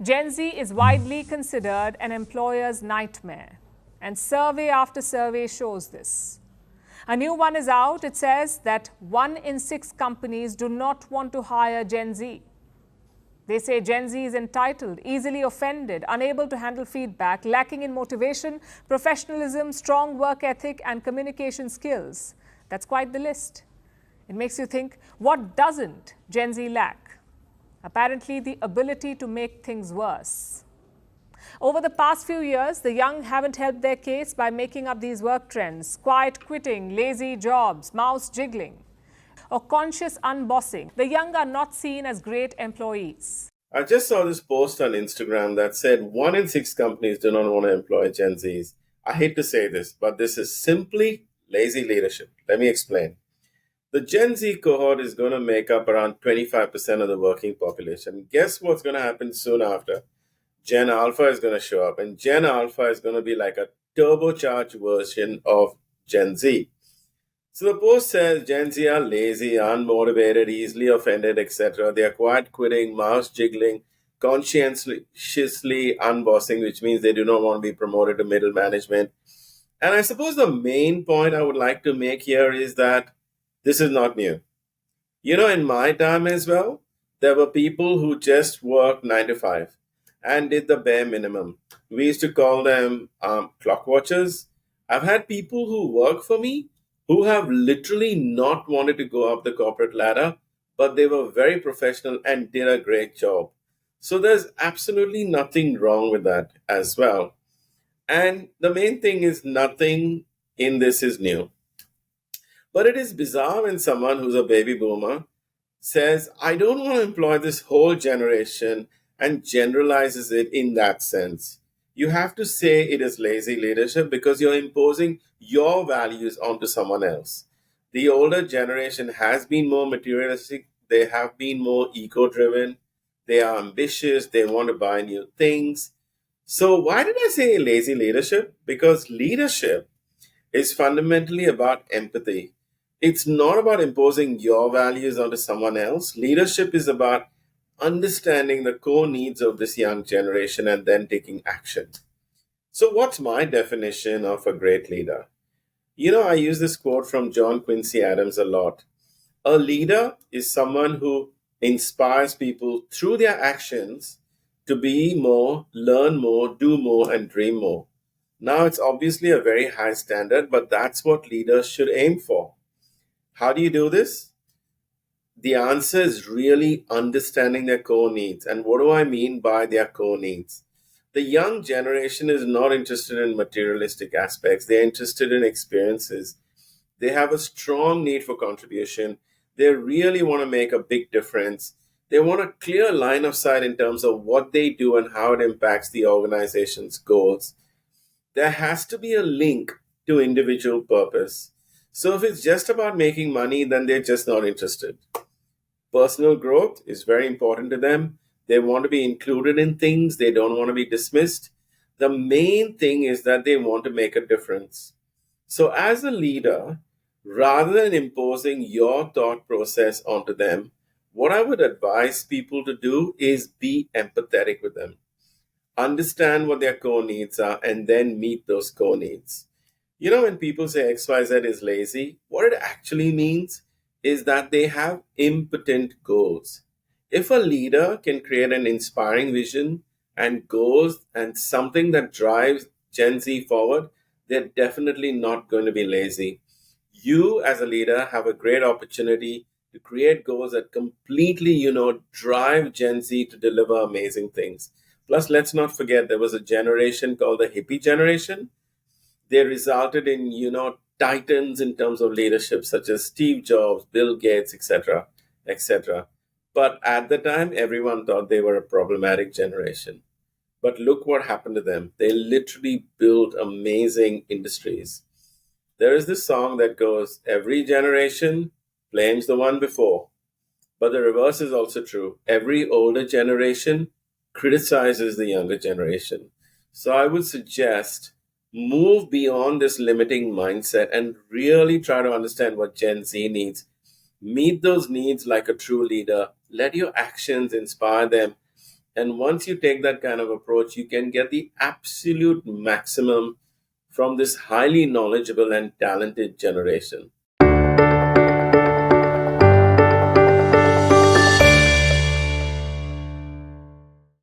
Gen Z is widely considered an employer's nightmare, and survey after survey shows this. A new one is out. It says that 1 in 6 companies do not want to hire Gen Z. They say Gen Z is entitled, easily offended, unable to handle feedback, lacking in motivation, professionalism, strong work ethic, and communication skills. That's quite the list. It makes you think, what doesn't Gen Z lack? Apparently, the ability to make things worse. Over the past few years, the young haven't helped their case by making up these work trends: quiet quitting, lazy jobs, mouse jiggling, or conscious unbossing. The young are not seen as great employees. I just saw this post on Instagram that said 1 in 6 companies do not want to employ Gen Zs. I hate to say this, but this is simply lazy leadership. Let me explain. The Gen Z cohort is going to make up around 25% of the working population. Guess what's going to happen soon after? Gen Alpha is going to show up, and Gen Alpha is going to be like a turbocharged version of Gen Z. So the post says Gen Z are lazy, unmotivated, easily offended, etc. They are quiet quitting, mouse jiggling, conscientiously unbossing, which means they do not want to be promoted to middle management. And I suppose the main point I would like to make here is that this is not new. In my time as well, there were people who just worked 9 to 5 and did the bare minimum. We used to call them clock watchers. I've had people who work for me who have literally not wanted to go up the corporate ladder, but they were very professional and did a great job. So there's absolutely nothing wrong with that as well. And the main thing is nothing in this is new. But it is bizarre when someone who's a baby boomer says, I don't want to employ this whole generation and generalizes it in that sense. You have to say it is lazy leadership because you're imposing your values onto someone else. The older generation has been more materialistic, they have been more ego driven, they are ambitious, they want to buy new things. So, why did I say lazy leadership? Because leadership is fundamentally about empathy. It's not about imposing your values onto someone else. Leadership is about understanding the core needs of this young generation and then taking action. So, what's my definition of a great leader? I use this quote from John Quincy Adams a lot. A leader is someone who inspires people through their actions to be more, learn more, do more, and dream more. Now, it's obviously a very high standard, but that's what leaders should aim for. How do you do this? The answer is really understanding their core needs. And what do I mean by their core needs? The young generation is not interested in materialistic aspects, they're interested in experiences. They have a strong need for contribution. They really want to make a big difference. They want a clear line of sight in terms of what they do and how it impacts the organization's goals. There has to be a link to individual purpose. So if it's just about making money, then they're just not interested. Personal growth is very important to them. They want to be included in things. They don't want to be dismissed. The main thing is that they want to make a difference. So as a leader, rather than imposing your thought process onto them, what I would advise people to do is be empathetic with them. Understand what their core needs are and then meet those core needs. When people say XYZ is lazy, what it actually means is that they have impotent goals. If a leader can create an inspiring vision and goals and something that drives Gen Z forward, they're definitely not going to be lazy. You, as a leader, have a great opportunity to create goals that completely, drive Gen Z to deliver amazing things. Plus, let's not forget there was a generation called the hippie generation. They resulted in, titans in terms of leadership, such as Steve Jobs, Bill Gates, etc., etc. But at the time, everyone thought they were a problematic generation. But look what happened to them. They literally built amazing industries. There is this song that goes, every generation blames the one before. But the reverse is also true. Every older generation criticizes the younger generation. So I would suggest move beyond this limiting mindset and really try to understand what Gen Z needs. Meet those needs like a true leader. Let your actions inspire them And once you take that kind of approach, you can get the absolute maximum from this highly knowledgeable and talented generation.